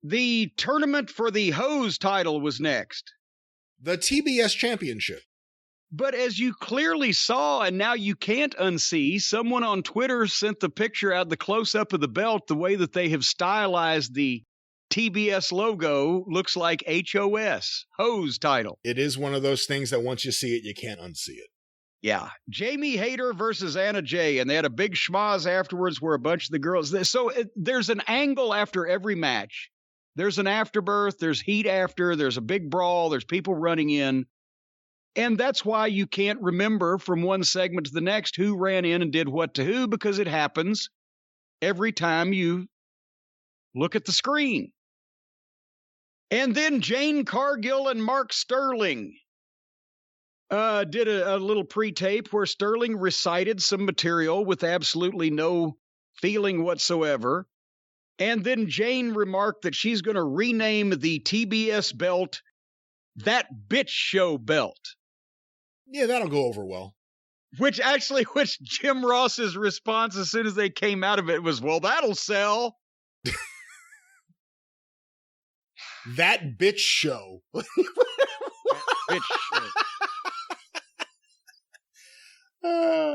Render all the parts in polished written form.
The tournament for the hose title was next. The TBS Championship. But as you clearly saw, and now you can't unsee, someone on Twitter sent the picture out, the close-up of the belt, the way that they have stylized the TBS logo looks like HOS, hose title. It is one of those things that once you see it, you can't unsee it. Yeah. Jamie Hayter versus Anna Jay, and they had a big schmoz afterwards where a bunch of the girls... So there's an angle after every match. There's an afterbirth, there's heat after, there's a big brawl, there's people running in. And that's why you can't remember from one segment to the next who ran in and did what to who, because it happens every time you look at the screen. And then Jane Cargill and Mark Sterling did a little pre-tape where Sterling recited some material with absolutely no feeling whatsoever. And then Jane remarked that she's going to rename the TBS belt That Bitch Show belt. Yeah, that'll go over well. Which Jim Ross's response as soon as they came out of it was, well, that'll sell. That Bitch Show. That bitch show.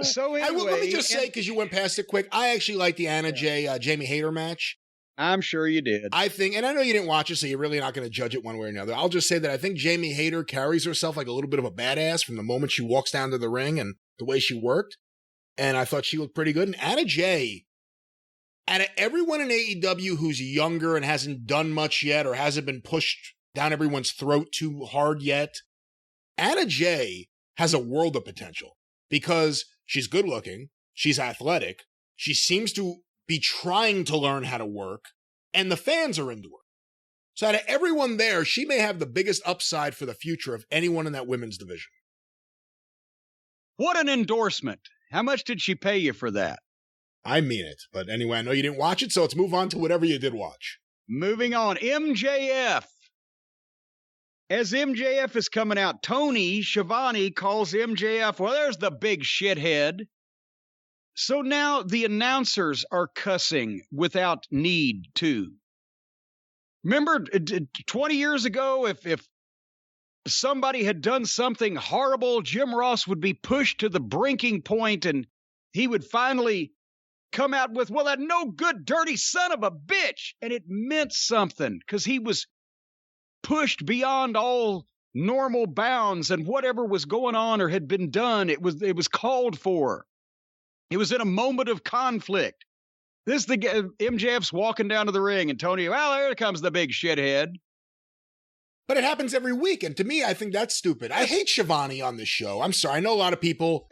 So anyway, let me just say, because you went past it quick, I actually like the Anna Jay Jamie Hayter match. I'm sure you did. I think, and I know you didn't watch it, so you're really not going to judge it one way or another. I'll just say that I think Jamie Hayter carries herself like a little bit of a badass from the moment she walks down to the ring and the way she worked. And I thought she looked pretty good. And Anna Jay, out of everyone in AEW who's younger and hasn't done much yet or hasn't been pushed down everyone's throat too hard yet, Anna Jay has a world of potential because she's good looking, she's athletic, she seems to be trying to learn how to work, and the fans are into her. So out of everyone there, she may have the biggest upside for the future of anyone in that women's division. What an endorsement. How much did she pay you for that? I mean it. But anyway, I know you didn't watch it, so let's move on to whatever you did watch. Moving on, MJF. As MJF is coming out, Tony Schiavone calls MJF, well, there's the big shithead. So now the announcers are cussing without need to. Remember 20 years ago, if somebody had done something horrible, Jim Ross would be pushed to the breaking point and he would finally come out with, well, that no good, dirty son of a bitch. And it meant something because he was pushed beyond all normal bounds, and whatever was going on or had been done, it was called for. It was in a moment of conflict. This is the MJF's walking down to the ring, and Tony, well, there comes the big shithead. But it happens every week, and to me, I think that's stupid. I hate Schiavone on this show. I'm sorry. I know a lot of people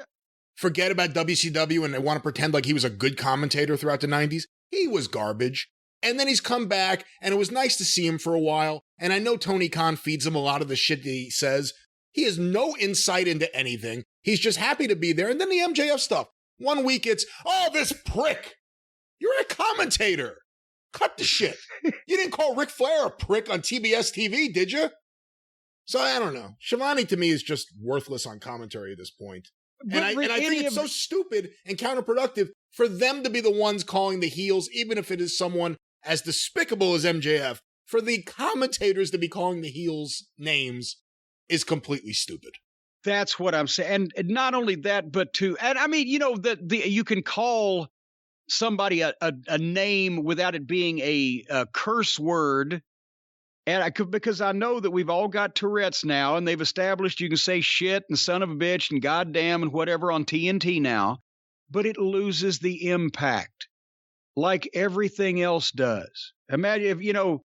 forget about WCW and they want to pretend like he was a good commentator throughout the 90s. He was garbage. And then he's come back, and it was nice to see him for a while. And I know Tony Khan feeds him a lot of the shit that he says. He has no insight into anything. He's just happy to be there. And then the MJF stuff. 1 week it's, oh, this prick. You're a commentator. Cut the shit. You didn't call Ric Flair a prick on TBS TV, did you? So I don't know. Schiavone to me is just worthless on commentary at this point. And I think it's so stupid and counterproductive for them to be the ones calling the heels, even if it is someone as despicable as MJF. For the commentators to be calling the heels names is completely stupid. That's what I'm saying. And not only that, but and I mean, you know, you can call somebody a name without it being a curse word. And because I know that we've all got Tourette's now, and they've established you can say shit and son of a bitch and goddamn and whatever on TNT now, but it loses the impact like everything else does. Imagine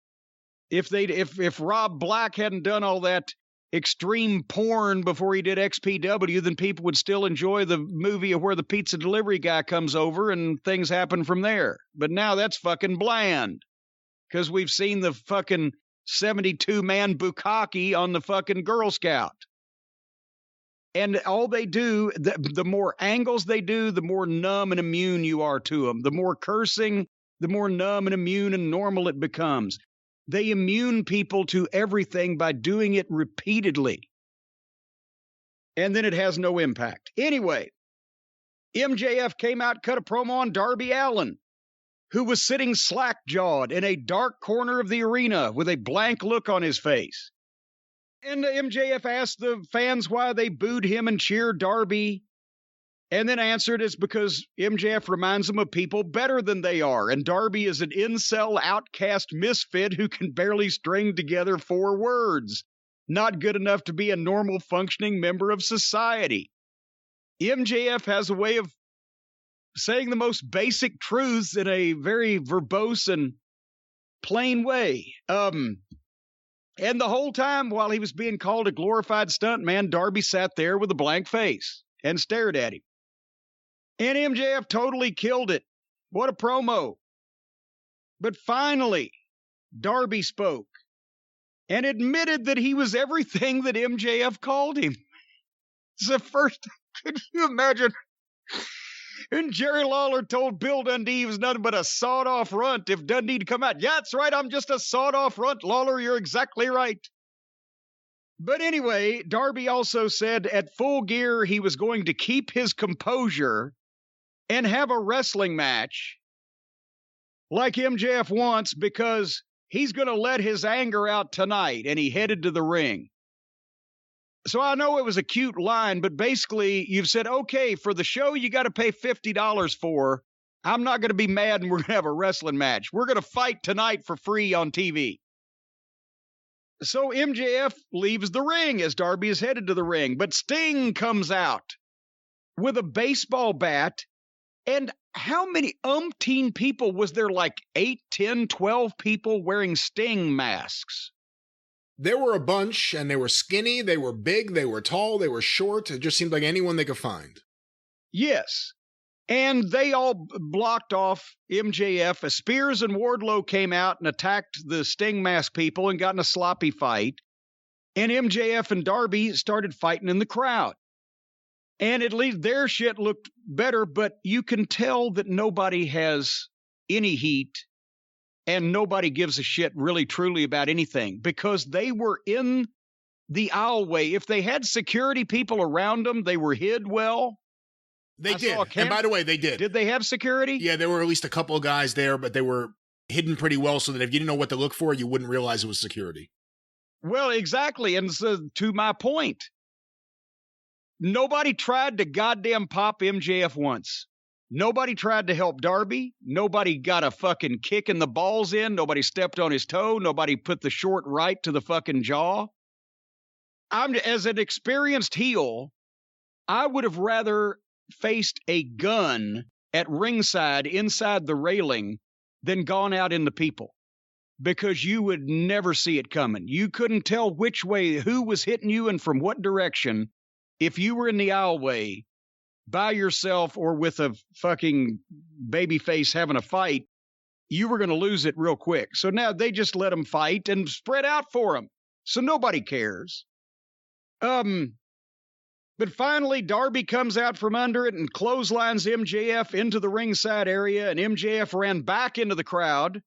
if Rob Black hadn't done all that extreme porn before he did XPW, then people would still enjoy the movie of where the pizza delivery guy comes over and things happen from there. But now that's fucking bland because we've seen the fucking 72-man bukkake on the fucking Girl Scout. And all they do, the more angles they do, the more numb and immune you are to them. The more cursing, the more numb and immune and normal it becomes. They immune people to everything by doing it repeatedly. And then it has no impact. Anyway, MJF came out, cut a promo on Darby Allin. who was sitting slack-jawed in a dark corner of the arena with a blank look on his face. And MJF asked the fans why they booed him and cheered Darby, and then answered it's because MJF reminds them of people better than they are, and Darby is an incel outcast misfit who can barely string together 4 words. Not good enough to be a normal functioning member of society. MJF has a way of saying the most basic truths in a very verbose and plain way. And the whole time while he was being called a glorified stuntman, Darby sat there with a blank face and stared at him. And MJF totally killed it. What a promo. But finally, Darby spoke and admitted that he was everything that MJF called him. It's the first, could you imagine? And Jerry Lawler told Bill Dundee he was nothing but a sawed-off runt if Dundee had come out. Yeah, that's right, I'm just a sawed-off runt, Lawler, you're exactly right. But anyway, Darby also said at Full Gear he was going to keep his composure and have a wrestling match like MJF wants because he's going to let his anger out tonight, and he headed to the ring. So I know it was a cute line, but basically you've said, okay, for the show you got to pay $50 for, I'm not going to be mad and we're going to have a wrestling match. We're going to fight tonight for free on TV. So MJF leaves the ring as Darby is headed to the ring, but Sting comes out with a baseball bat. And how many umpteen people was there? Like 8, 10, 12 people wearing Sting masks? There were a bunch, and they were skinny, they were big, they were tall, they were short. It just seemed like anyone they could find. Yes. And they all blocked off MJF as Spears and Wardlow came out and attacked the Sting mask people and got in a sloppy fight. And MJF and Darby started fighting in the crowd. And at least their shit looked better, but you can tell that nobody has any heat and nobody gives a shit really truly about anything because they were in the aisleway. If they had security people around them, they were hid well. They did. And by the way, they did. Did they have security? Yeah, there were at least a couple of guys there, but they were hidden pretty well so that if you didn't know what to look for, you wouldn't realize it was security. Well, exactly. And so, to my point, nobody tried to goddamn pop MJF once. Nobody tried to help Darby. Nobody got a fucking kick in the balls in. Nobody stepped on his toe. Nobody put the short right to the fucking jaw. As an experienced heel, I would have rather faced a gun at ringside inside the railing than gone out in the people because you would never see it coming. You couldn't tell which way, who was hitting you and from what direction. If you were in the aisleway by yourself or with a fucking baby face having a fight, you were going to lose it real quick. So now they just let them fight and spread out for them. So nobody cares. But finally, Darby comes out from under it and clotheslines MJF into the ringside area, and MJF ran back into the crowd,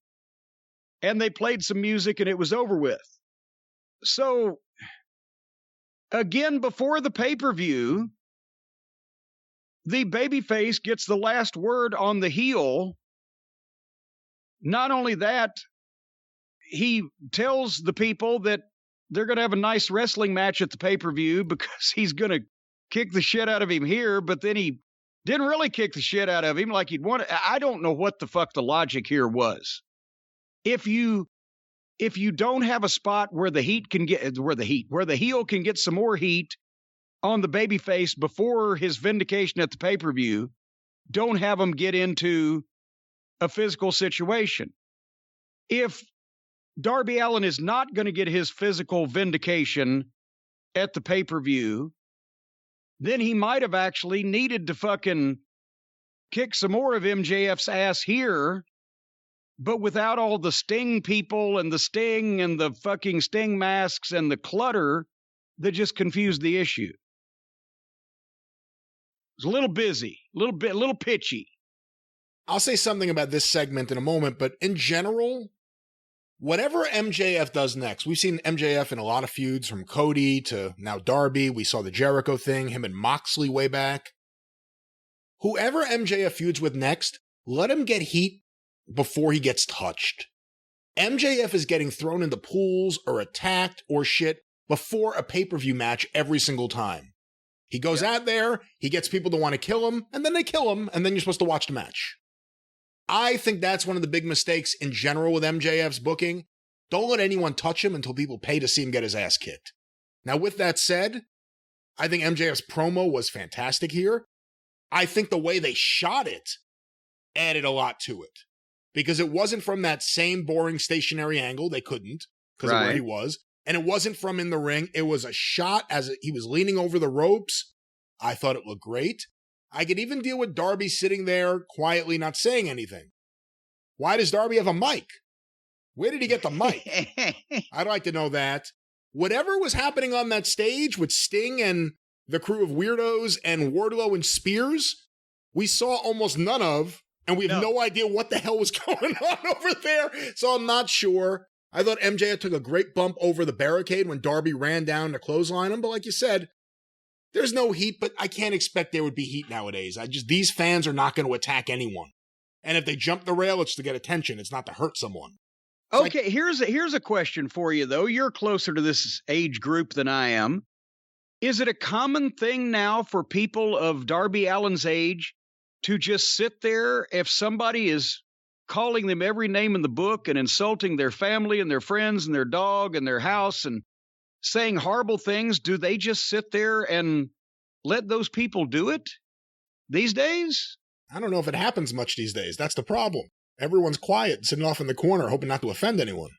and they played some music, and it was over with. So, again, before the pay-per-view, the babyface gets the last word on the heel. Not only that, he tells the people that they're going to have a nice wrestling match at the pay-per-view because he's going to kick the shit out of him here, but then he didn't really kick the shit out of him like he'd want. I don't know what the fuck the logic here was. If you don't have a spot where the heel can get some more heat on the babyface before his vindication at the pay-per-view, don't have him get into a physical situation. If Darby Allin is not going to get his physical vindication at the pay-per-view, then he might have actually needed to fucking kick some more of MJF's ass here, but without all the Sting people and the Sting and the fucking Sting masks and the clutter that just confused the issue. It was a little busy, a little pitchy. I'll say something about this segment in a moment, but in general, whatever MJF does next, we've seen MJF in a lot of feuds from Cody to now Darby. We saw the Jericho thing, him and Moxley way back. Whoever MJF feuds with next, let him get heat before he gets touched. MJF is getting thrown into pools or attacked or shit before a pay-per-view match every single time. He goes out there, he gets people to want to kill him, and then they kill him, and then you're supposed to watch the match. I think that's one of the big mistakes in general with MJF's booking. Don't let anyone touch him until people pay to see him get his ass kicked. Now, with that said, I think MJF's promo was fantastic here. I think the way they shot it added a lot to it. Because it wasn't from that same boring stationary angle. They couldn't, because of where he was. And it wasn't from in the ring. It was a shot as he was leaning over the ropes. I thought it looked great. I could even deal with Darby sitting there quietly not saying anything. Why does Darby have a mic? Where did he get the mic? I'd like to know that. Whatever was happening on that stage with Sting and the crew of weirdos and Wardlow and Spears, we saw almost none of, and we have no idea what the hell was going on over there, so I'm not sure. I thought MJF took a great bump over the barricade when Darby ran down to clothesline him, but like you said, there's no heat, but I can't expect there would be heat nowadays. These fans are not going to attack anyone. And if they jump the rail, it's to get attention. It's not to hurt someone. Okay, here's a question for you, though. You're closer to this age group than I am. Is it a common thing now for people of Darby Allin's age to just sit there if somebody is calling them every name in the book and insulting their family and their friends and their dog and their house and saying horrible things? Do they just sit there and let those people do it these days? I don't know if it happens much these days. That's the problem. Everyone's quiet, sitting off in the corner, hoping not to offend anyone.